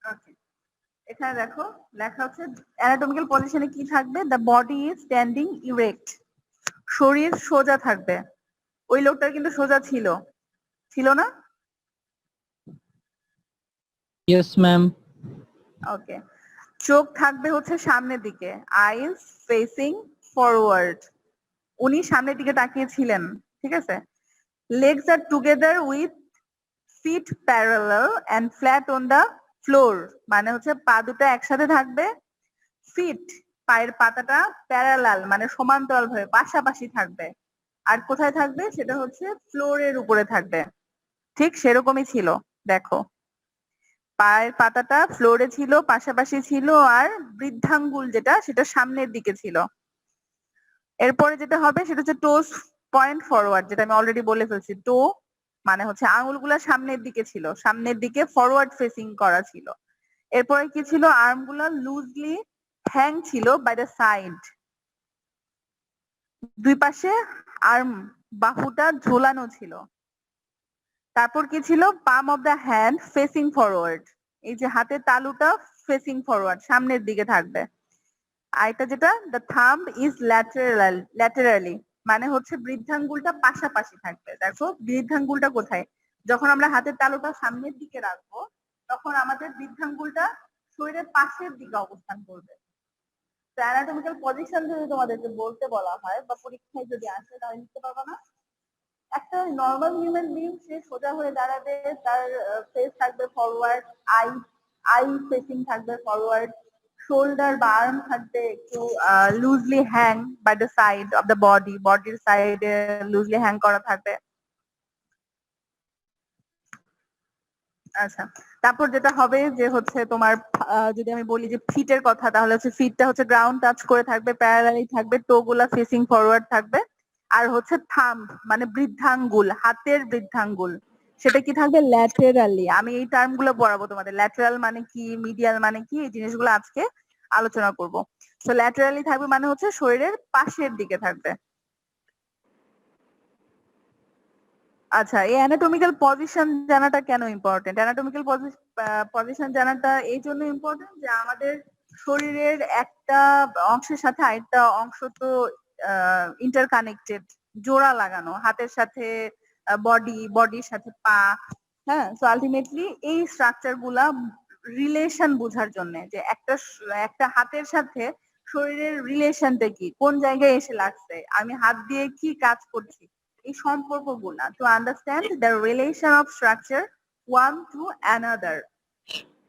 ওকে, এখানে দেখো লেখা হচ্ছে অ্যানাটমিক্যাল পজিশনে কি থাকবে, the body is standing erect, শরীর সোজা থাকবে। ওই লোকটার কিন্তু সোজা ছিল, ছিল না? Yes ma'am. ওকে। চোখ থাকবে হচ্ছে সামনের দিকে, আইজ ফেসিং ফরওয়ার্ড, উনি সামনের দিকে তাকিয়ে ছিলেন, ঠিক আছে। Legs are together with feet parallel and flat on the floor, মানে হচ্ছে পা দুটো একসাথে থাকবে, ফিট পায়ের পাতাটা প্যারালাল মানে সমান্তরাল ভাবে পাশাপাশি থাকবে, আর কোথায় থাকবে সেটা হচ্ছে ফ্লোরের উপরে থাকবে। ঠিক সেরকমই ছিল, দেখো পায়ের পাতাটা ফ্লোরে ছিল, পাশাপাশি ছিল, আর বৃদ্ধাঙ্গুল যেটা সেটা সামনের দিকে ছিল। এরপরে যেটা হবে সেটা হচ্ছে টোস পয়েন্ট ফরওয়ার্ড, যেটা আমি অলরেডি বলে ফেলছি। টো মানে হচ্ছে আঙুলগুলা সামনের দিকে ছিল, সামনের দিকে ফরওয়ার্ড ফেসিং করা ছিল। এরপরে কি ছিল, আর্মগুলা লুজলি হ্যাং ছিল বাই দ্য সাইড, দুই পাশে আর্ম বাহুটা ঝোলানো ছিল। তারপর কি ছিল, palm of the hand facing forward, এই যে হাতের তালুটা ফেসিং ফরওয়ার্ড সামনের দিকে থাকবে। আর এটা যেটা, দ্য থাম্ব ইজ ল্যাটারালি, মানে হচ্ছে বৃদ্ধাঙ্গুলটা পাশাপাশি থাকবে। দেখো বৃদ্ধাঙ্গুলটা কোথায়, যখন আমরা হাতের তালুটা সামনের দিকে রাখবো তখন আমাদের বৃদ্ধাঙ্গুলটা শরীরের পাশের দিকে অবস্থান করবে। তো অ্যানাটমিক্যাল পজিশন যদি তোমাদেরকে বলতে বলা হয় বা পরীক্ষায় যদি আসে তাহলে লিখতে পারবো না? একটা নর্মাল হিউম্যান বিং সে সোজা হয়ে দাঁড়াবে, তার ফেস থাকবে ফরওয়ার্ড, আই ফেসিং থাকবে ফরওয়ার্ড, শোল্ডার বা আর্ম থাকবে একটু loosely hang by the side of the বডির সাইডে লুজলি হ্যাং করা থাকবে। আচ্ছা, তারপর যেটা হবে যে হচ্ছে তোমার যদি আমি বলি যে ফিটের কথা, তাহলে হচ্ছে ফিটটা হচ্ছে গ্রাউন্ড টাচ করে থাকবে, প্যারালালি থাকবে, টো গুলা ফেসিং ফরওয়ার্ড থাকবে। আর হচ্ছে থাম্ব মানে বৃদ্ধাঙ্গুল, হাতের বৃদ্ধাঙ্গুল, সেটা কি থাকবে ল্যাটেরালি। আমি এই টার্ম গুলো পড়াবো তোমাদের, ল্যাটেরাল মানে কি, মিডিয়াল মানে কি, এই জিনিসগুলো আজকে আলোচনা করব। তো ল্যাটেরালি থাকবে মানে হচ্ছে শরীরের পাশের দিকে থাকবে। আচ্ছা, এই অ্যানাটমিক্যাল পজিশন জানাটা কেন ইম্পর্টেন্ট? অ্যানাটমিক্যাল পজিশন জানাটা এই জন্য ইম্পর্টেন্ট যে আমাদের শরীরের একটা অংশের সাথে আরেকটা অংশ তো ইন্টারকানেক্টেড, জোড়া লাগানো, হাতের সাথে বডির সাথে পা। হ্যাঁ, সো আলটিমেটলি এই স্ট্রাকচার গুলা রিলেশন বোঝার জন্য, যে একটা হাতের সাথে শরীরের রিলেশনটা কি, কোন জায়গায় এসে লাগছে, আমি হাত দিয়ে কি কাজ করছি, এই সম্পর্কগুলা, to understand the relation of structure one to another.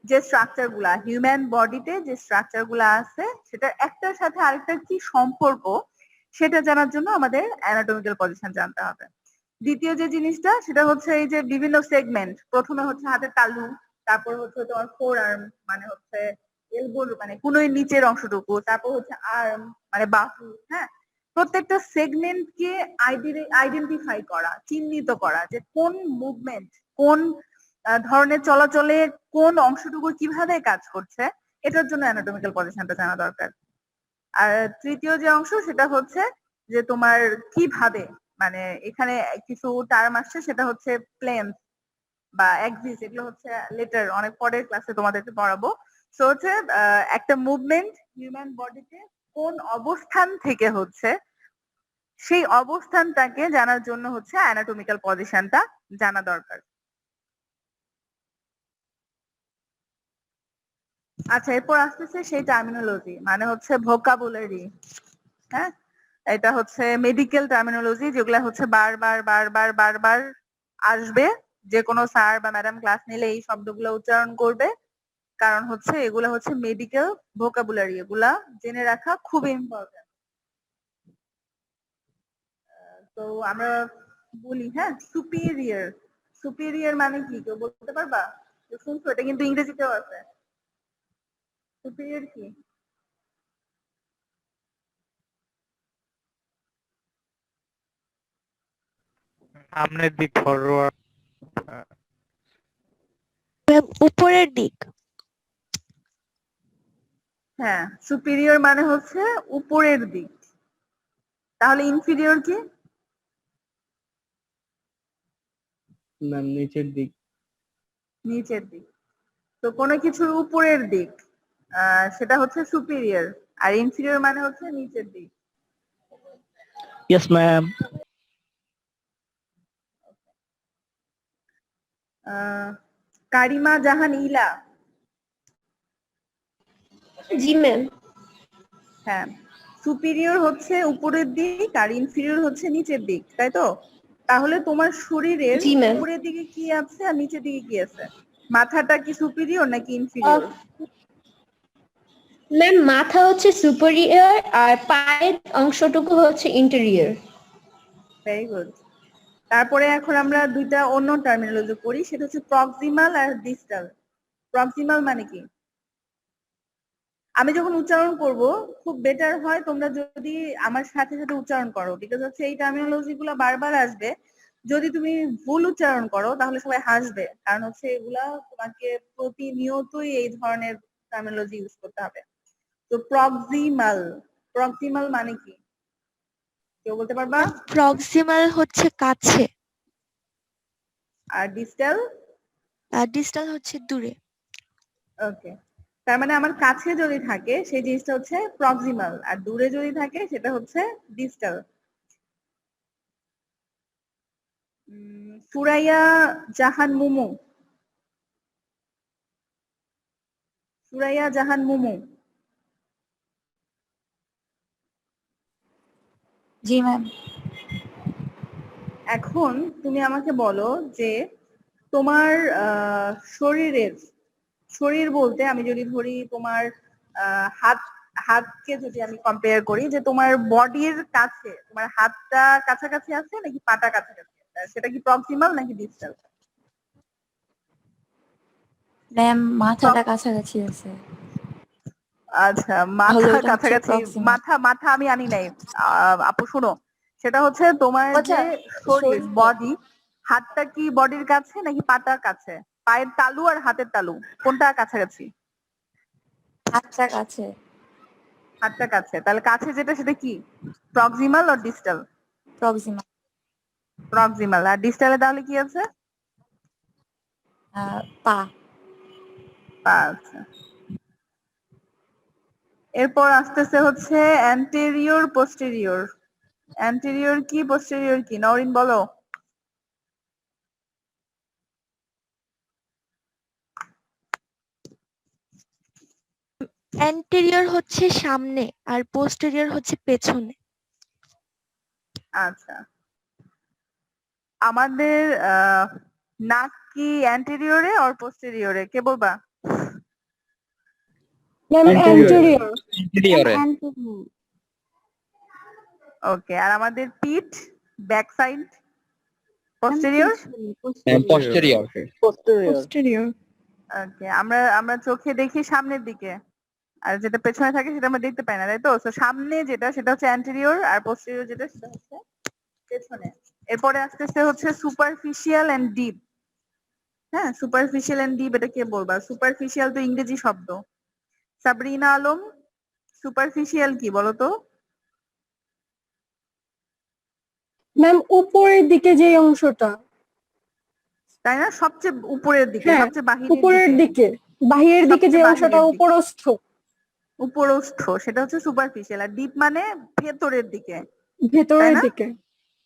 যে স্ট্রাকচার গুলা হিউম্যান বডিতে, যে স্ট্রাকচার গুলা আছে সেটা একটার সাথে আরেকটার কি সম্পর্ক, সেটা জানার জন্য আমাদের অ্যানাটমিক্যাল পজিশন জানতে হবে। দ্বিতীয় যে জিনিসটা সেটা হচ্ছে এই যে বিভিন্ন সেগমেন্ট, প্রথমে হচ্ছে হাতের তালু, তারপর হচ্ছে তোমার ফোর আর্ম মানে হচ্ছে এলবোর মানে কোনোই নিচের অংশটুকু, তারপর হচ্ছে আর্ম মানে বাহু। হ্যাঁ, প্রত্যেকটা সেগমেন্টকে আইডেন্টিফাই করা, চিহ্নিত করা, যে কোন মুভমেন্ট, কোন ধরনের চলাচলে কোন অংশটুকু কিভাবে কাজ করছে, এটার জন্য অ্যানাটমিক্যাল পজিশনটা জানা দরকার। আর তৃতীয় যে অংশ সেটা হচ্ছে যে তোমার কিভাবে, মানে এখানে কিছু টার্ম আসছে, সেটা হচ্ছে প্লেন বা এক্সিস, এগুলো হচ্ছে লেটার অনেক পরের ক্লাসে তোমাদেরকে পড়াবো। তো হচ্ছে একটা মুভমেন্ট হিউম্যান বডিতে কোন অবস্থান থেকে হচ্ছে, সেই অবস্থানটাকে জানার জন্য হচ্ছে অ্যানাটমিক্যাল পজিশনটা জানা দরকার। আচ্ছা, এরপর আসতেছে সেই টার্মিনোলজি, মানে হচ্ছে ভোকাবুলারি। হ্যাঁ, এটা হচ্ছে মেডিকেল টার্মিনোলজি, যেগুলা হচ্ছে বারবার বারবার বারবার আসবে, যে কোনো স্যার বা ম্যাডাম ক্লাস নিলে এই শব্দগুলো উচ্চারণ করবে, কারণ হচ্ছে এগুলা হচ্ছে মেডিকেল ভোকাবুলারি, এগুলা জেনে রাখা খুব ইম্পর্টেন্ট। তো আমরা বলি, হ্যাঁ, সুপিরিয়র, সুপিরিয়র মানে কি কেউ বলতে পারবা? শুনছো, এটা কিন্তু ইংরেজিতেও আছে। সুপিরিয়র কি? সামনের দিক ফরওয়ার্ড। ম্যাম উপরের দিক। হ্যাঁ, সুপিরিয়র মানে হচ্ছে উপরের দিক। তাহলে ইনফিরিয়র কি? ম্যাম নিচের দিক। নিচের দিক। তো কোনো কিছুর উপরের দিক সেটা হচ্ছে সুপিরিয়র, আর ইনফিরিয়র মানে হচ্ছে নিচের দিক। Yes, ma'am. কারিমা জাহান ইলা। জি ম্যাম। হ্যাঁ, সুপিরিয়র হচ্ছে উপরের দিক আর ইনফিরিয়র হচ্ছে নিচের দিক, তাই তো? তাহলে তোমার শরীরের জি ম্যাম। উপরের দিকে কি আছে আর নিচের দিকে কি আছে? মাথাটা কি সুপিরিয়র নাকি ইনফিরিয়র? ম্যাম মাথা হচ্ছে সুপিরিয়র আর পায়ের অংশটুকু হচ্ছে ইন্টেরিয়র। Very good. তারপরে এখন আমরা দুইটা অন্য টার্মিনোলজি পড়ি, সেটা হচ্ছে প্রক্সিমাল আর ডিস্টাল। প্রক্সিমাল মানে কি? আমি যখন উচ্চারণ করব খুব বেটার হয় তোমরা যদি আমার সাথে সাথে উচ্চারণ করো, বিকজ হচ্ছে এই টার্মিনোলজি গুলা বারবার আসবে। যদি তুমি ভুল উচ্চারণ করো তাহলে সবাই হাসবে, কারণ হচ্ছে এগুলা তোমাকে প্রতিনিয়তই এই ধরনের টার্মিনোলজি ইউজ করতে হবে। তো প্রক্সিমাল, প্রক্সিমাল মানে কি কেউ বলতে পারবা? প্রক্সিমাল হচ্ছে কাছে, আর ডিস্টাল? আর ডিস্টাল হচ্ছে দূরে। ওকে, তার মানে আমার কাছে যদি থাকে সেই জিনিসটা হচ্ছে প্রক্সিমাল, আর দূরে যদি থাকে সেটা হচ্ছে ডিস্টাল। সুরাইয়া জাহান মুমু। সুরাইয়া জাহান মুমু। জি ম্যাম। এখন তুমি আমাকে বলো যে তোমার শরীরের, শরীর বলতে আমি যদি ধরি তোমার হাত, হাতকে যদি আমি কম্পেয়ার করি যে তোমার বডির কাছে তোমার হাতটা কাছাকাছি আছে নাকি পাটা কাছাকাছি আছে, সেটা কি প্রক্সিমাল নাকি ডিস্টাল? ম্যাম মাথাটা কাছাকাছি আছে। আচ্ছা, হলো মাথা এটা হচ্ছে কাছাকাছি। proximal। মাথা মাথা আমি আনি নাই। আপু শোনো, সেটা হচ্ছে তোমার আচ্ছা, যে শরীর শরীরে। বডি, হাতটা কি বডির কাছে নাকি পাটার কাছে? পায়ের তালু আর হাতের তালু কোনটা কাছাকাছি? হাতটা কাছে। হাতটা কাছে, তাহলে কাছে যেটা সেটা কি, প্রক্সিমাল আর ডিস্টাল? প্রক্সিমাল। প্রক্সিমাল। আর ডিস্টালে তাহলে কি আছে? পা। আচ্ছা, এরপর আসতেছে হচ্ছে অ্যান্টেরিয়র পোস্টেরিয়র। অ্যান্টেরিয়র কি পোস্টেরিয়র কি, নওরিন বলো। অ্যান্টেরিয়র হচ্ছে সামনে আর পোস্টেরিয়র হচ্ছে পেছনে। আচ্ছা, আমাদের নাক কি অ্যান্টেরিয়রে আর পোস্টেরিয়রে, কে বলবা? Ma'am Anterior. anterior। anterior। Okay, আর আমাদের পিঠ, back side, posterior. posterior। Posterior. Okay, আমরা আমরা চোখে দেখি সামনের দিকে, আর যেটা পেছনে থাকে সেটা আমরা দেখতে পাই না, তাই তো? তো সামনে যেটা সেটা হচ্ছে অ্যান্টেরিয়র, আর পোস্টেরিয়র যেটা সেটা হচ্ছে পেছনে। এরপরে আসতেছে হচ্ছে সুপারফিশিয়াল এন্ড ডিপ। হ্যাঁ, সুপারফিশিয়াল এন্ড ডিপ, এটা কে বলবা? সুপারফিশিয়াল তো ইংরেজি শব্দ। সাবরিনা আলম, সুপারফিশিয়াল কি বলো তো? ম্যাম উপরের দিকে যে অংশটা, তাই না? সবচেয়ে উপরের দিকে, হ্যাঁ সবচেয়ে বাহিরের উপরের দিকে, দিকে, বাহিরের দিকে যে সবচেয়ে অংশটা বাহিরের দিকে, উপরস্থ, উপরস্থ, সেটা হচ্ছে সুপারফিশিয়াল। আর ডিপ মানে ভেতরের দিকে, তাই ভেতরের না? দিকে।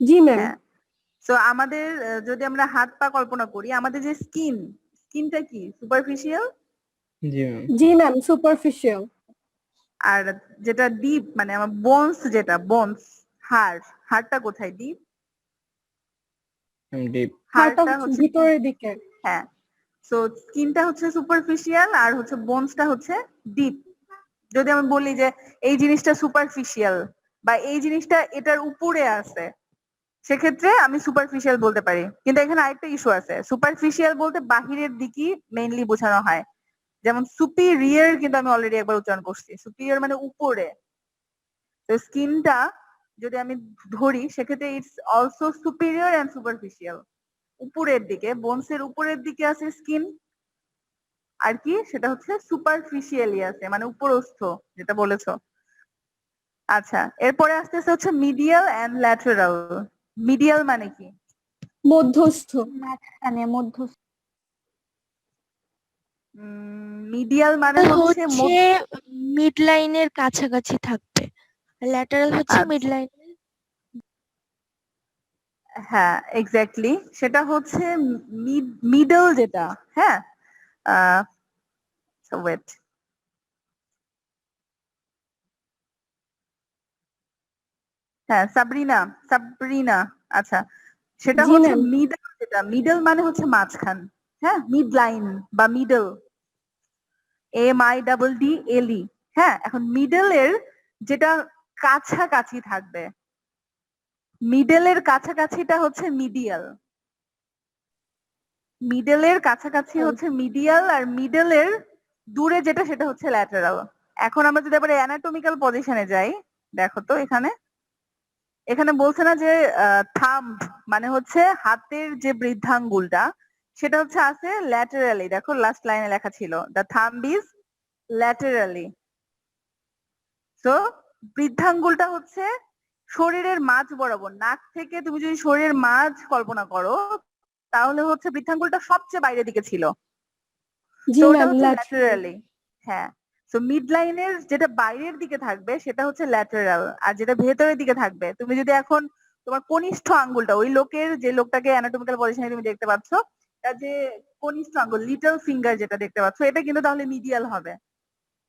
জি ম্যাম। হ্যাঁ। তো আমাদের যদি আমরা হাত পা কল্পনা করি, আমাদের যে স্কিন, স্কিনটা কি সুপারফিশিয়াল? জি ম্যাম। জি ম্যাম সুপারফিশিয়াল। আর যেটা ডিপ মানে আমার বোনস, যেটা বোনস, হাড়, হাড়টা কোথায়? ডিপ। ডিপ। হাড়টা হাড়টা হচ্ছে হচ্ছে, ভিতরের দিকে। হ্যাঁ। সো স্কিনটা হচ্ছে সুপারফিশিয়াল আর হচ্ছে বোনসটা হচ্ছে ডিপ। যদি আমি বলি যে এই জিনিসটা সুপারফিশিয়াল বা এই জিনিসটা এটার উপরে আছে, সেক্ষেত্রে আমি সুপারফিশিয়াল বলতে পারি। কিন্তু এখানে আরেকটা ইস্যু আছে, সুপারফিশিয়াল বলতে বাহিরের দিকই মেইনলি বোঝানো হয়। যেমন সুপিরিয়র কিন্তু আমি অলরেডি একবার উচ্চারণ করছি, সুপিরিয়র মানে উপরে। তো স্কিনটা যদি আমি ধরি সেক্ষেত্রে it's also superior and superficial. উপরের দিকে, বোনসের উপরের দিকে আছে স্কিন, আর কি সেটা হচ্ছে সুপারফিশিয়ালি আছে, মানে উপরস্থ, যেটা বলেছো। আচ্ছা, এরপরে আসতেছে হচ্ছে মিডিয়াল এন্ড ল্যাটেরাল। মিডিয়াল মানে কি? মধ্যস্থ। মাঝখানে, মধ্যস্থ। মিডিয়াল মানে হচ্ছে হচ্ছে মিড লাইনের কাছাকাছি থাকবে, ল্যাটারাল হচ্ছে মিড আচ্ছা, লাইন। হ্যাঁ এক্স্যাক্টলি, সেটা হচ্ছে মিডল যেটা। হ্যাঁ, ওয়েট, হ্যাঁ সাবরিনা, সাবরিনা। আচ্ছা, সেটা জি হচ্ছে ম্যাম। মিডল যেটা, মিডল মানে হচ্ছে মাঝখান। হ্যাঁ, মিড লাইন বা মিডল, MIDDLE। হ্যাঁ, এখন মিডল এর যেটা কাছাকাছি থাকবে, মিডলের কাছাকাছিটা হচ্ছে মিডিয়াল। মিডলের কাছাকাছি হচ্ছে মিডিয়াল, আর মিডলের দূরে যেটা সেটা হচ্ছে ল্যাটারাল। এখন আমরা যদি আবার অ্যানাটমিক্যাল পজিশনে যাই, দেখো তো এখানে, এখানে বলছে না যে থাম্ব মানে হচ্ছে হাতের যে বৃদ্ধাঙ্গুলটা, সেটা হচ্ছে আছে ল্যাটারালি। দেখো লাস্ট লাইনে লেখা ছিল দ্য থাম্ব ইজ ল্যাটারালি। তো বৃদ্ধাঙ্গুলটা হচ্ছে শরীরের মাঝ বরাবর, নাক থেকে তুমি যদি শরীরের মাঝ কল্পনা করো, তাহলে হচ্ছে বৃদ্ধাঙ্গুলটা সবচেয়ে বাইরের দিকে ছিল। জি তো ওটা ম্যাম হচ্ছে ল্যাটারাল। ল্যাটারালি। হ্যাঁ, তো মিড লাইনের যেটা বাইরের দিকে থাকবে সেটা হচ্ছে ল্যাটারাল, আর যেটা ভেতরের দিকে থাকবে, তুমি যদি এখন তোমার কনিষ্ঠ আঙ্গুলটা, ওই লোকের, যে লোকটাকে অ্যানাটমিক্যাল পজিশনে তুমি দেখতে পাচ্ছ, তার যে কনিষ্ঠ আঙ্গুল, লিটল ফিঙ্গার যেটা দেখতে পাচ্ছ, এটা কিন্তু তাহলে মিডিয়াল হবে।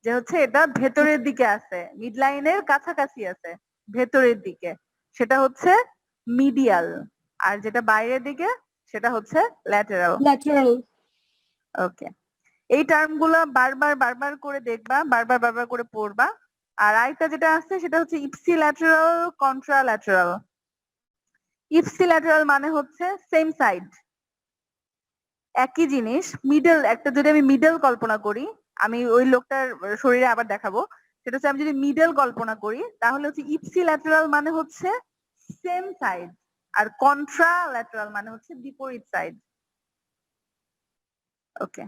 যে হচ্ছে এটা ভেতরের দিকে আছে, মিড লাইনের কাছাকাছি আছে, ভেতরের দিকে, সেটা হচ্ছে মিডিয়াল। আর যেটা বাইরের দিকে সেটা হচ্ছে ল্যাটেরাল। ল্যাটারাল। ওকে, এই টার্মগুলো বারবার বারবার করে দেখবা, বারবার বারবার করে পড়বা। আর আরেকটা যেটা আছে সেটা হচ্ছে ইপসিল্যাটারাল, কন্ট্রাল্যাটারাল। ইপসিল্যাটারাল মানে হচ্ছে সেম সাইড, একই জিনিস। মিডল, একটা যদি আমি মিডল কল্পনা করি, আমি ওই লোকটার শরীরে আবার দেখাবো, সেটা হচ্ছে আমি যদি মিডল কল্পনা করি তাহলে হচ্ছে ইপসিল্যাটারাল মানে হচ্ছে সেম সাইড, আর কন্ট্রাল্যাটারাল মানে হচ্ছে বিপরীত সাইড। ওকে,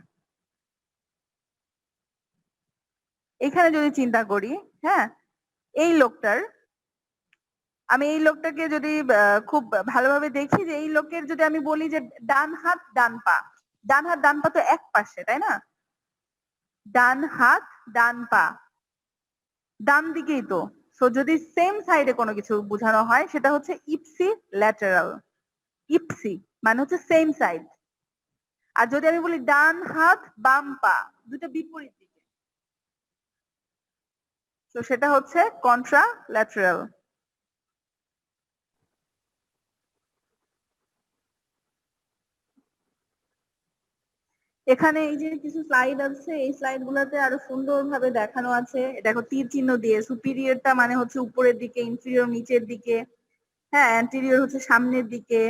এখানে যদি চিন্তা করি, হ্যাঁ, এই লোকটার, আমি এই লোকটাকে যদি খুব ভালোভাবে দেখি, যে এই লোকের যদি আমি বলি যে ডান হাত ডান পা, ডান হাত ডান পা তো এক পাশে, তাই না? ডান হাত ডান পা ডান দিকেই তো। সো যদি সেম সাইডে কোনো কিছু বোঝানো হয় সেটা হচ্ছে ইপসি ল্যাটারাল। ইপসি মানে হচ্ছে সেম সাইড। আর যদি আমি বলি ডান হাত বাম পা, দুটো বিপরীত দিকে, তো সেটা হচ্ছে কন্ট্রা ল্যাটারাল। এখানে এই যে কিছু স্লাইড আছে, এই স্লাইড গুলাতে আরো সুন্দরভাবে দেখানো আছে। দেখো তীর চিহ্ন দিয়ে, সুপিরিয়রটা মানে হচ্ছে উপরের দিকে, ইনফিরিয়র নিচের দিকে, হ্যাঁ, অ্যান্টেরিয়র হচ্ছে সামনের দিকে,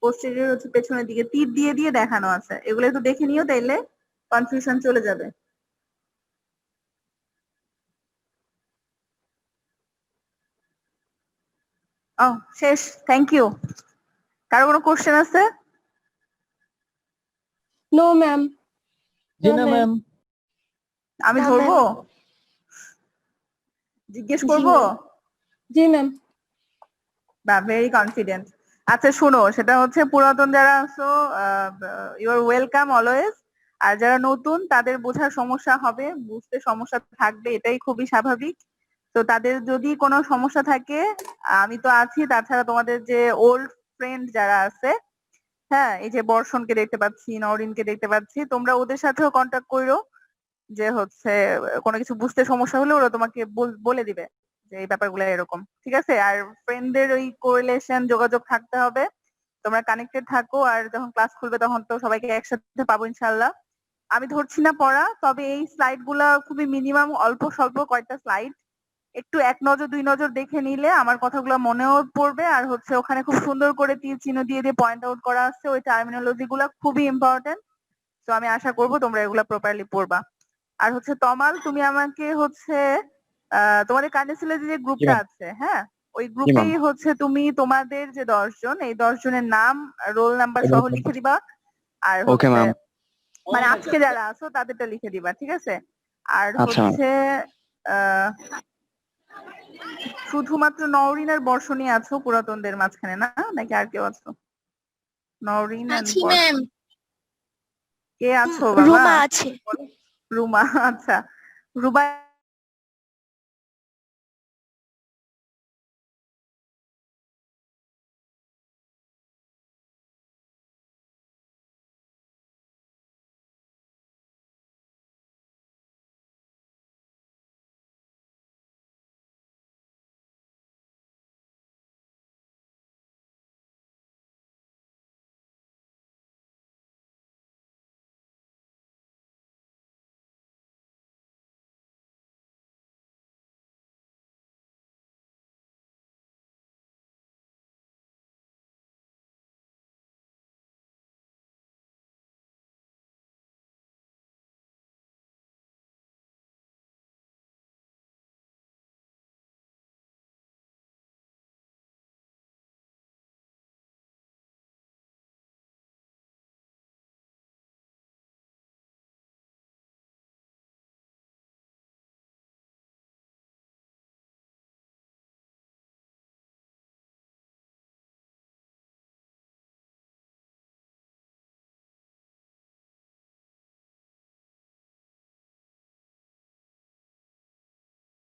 পোস্টেরিয়র হচ্ছে পেছনের দিকে, তীর দিয়ে দিয়ে দেখানো আছে। এগুলো একটু দেখে নিও, তাইলে কনফিউশন চলে যাবে। ও শেষ, থ্যাংক ইউ। কারো কোনো কোশ্চেন আছে? No ma'am. জি না ম্যাম। আমি না, ধরবো, ma'am। জিজ্ঞেস জি করবো? ma'am। জি ম্যাম। বা ভেরি কনফিডেন্ট। আচ্ছা শোনো, সেটা হচ্ছে পুরাতন যারা আছো, ইউ আর ওয়েলকাম অলওয়েজ। আর যারা নতুন তাদের বোঝার সমস্যা হবে, বুঝতে সমস্যা থাকবে, এটাই খুবই স্বাভাবিক। তো তাদের যদি কোনো সমস্যা থাকে, আমি তো আছি। তাছাড়া তোমাদের যে ওল্ড ফ্রেন্ড যারা আছে, হ্যাঁ, এই যে বর্ষণকে দেখতে পাচ্ছি, নওরিনকে দেখতে পাচ্ছি, তোমরা ওদের সাথেও কন্ট্যাক্ট করো। যে হচ্ছে কোনো কিছু বুঝতে সমস্যা হলে ওরা তোমাকে বলে দিবে যে এই ব্যাপারগুলো এরকম, ঠিক আছে? আর ফ্রেন্ডদের ওই কোরিলেশন, যোগাযোগ থাকতে হবে। তোমরা কানেক্টেড থাকো, আর যখন ক্লাস খুলবে তখন তো সবাইকে একসাথে পাবো ইনশাল্লাহ। আমি ধরছি না পড়া, তবে এই স্লাইড গুলা খুবই মিনিমাম, অল্প স্বল্প কয়েকটা স্লাইড, একটু এক নজর দুই নজর দেখে নিলে আমার কথাগুলো মনেও পড়বে। আর হচ্ছে ওখানে খুব সুন্দর করে তীর চিহ্ন দিয়ে দিয়ে পয়েন্ট আউট করা আছে, ওই টার্মিনোলজি গুলা খুবই ইম্পর্টেন্ট। তো আমি আশা করবো তোমরা এগুলা প্রপারলি পড়বা। আর হচ্ছে তমাল, তুমি আমাকে হচ্ছে তোমাদের কাইন্ডনেস যে গ্রুপটা ma'am. আছে, হ্যাঁ, ওই জি গ্রুপেই ম্যাম। হচ্ছে তুমি তোমাদের যে 10 জন, এই 10 জনের নাম, রোল নাম্বার সহ লিখে দিবা। আর ওকে হচ্ছে ম্যাম। মানে আজকে যারা আছো তাদেরটা লিখে দিবা, ঠিক আছে? আর আচ্ছা ম্যাম। হচ্ছে আহ শুধুমাত্র নওরিন আর বর্ষণী আছো পুরাতনদের মাঝখানে, না নাকি আর কেউ আছো? নওরিন আর আছি বর্ষণ, ম্যাম। কে আছো বাবা? রুমা আছে। রুমা, আচ্ছা। রুমা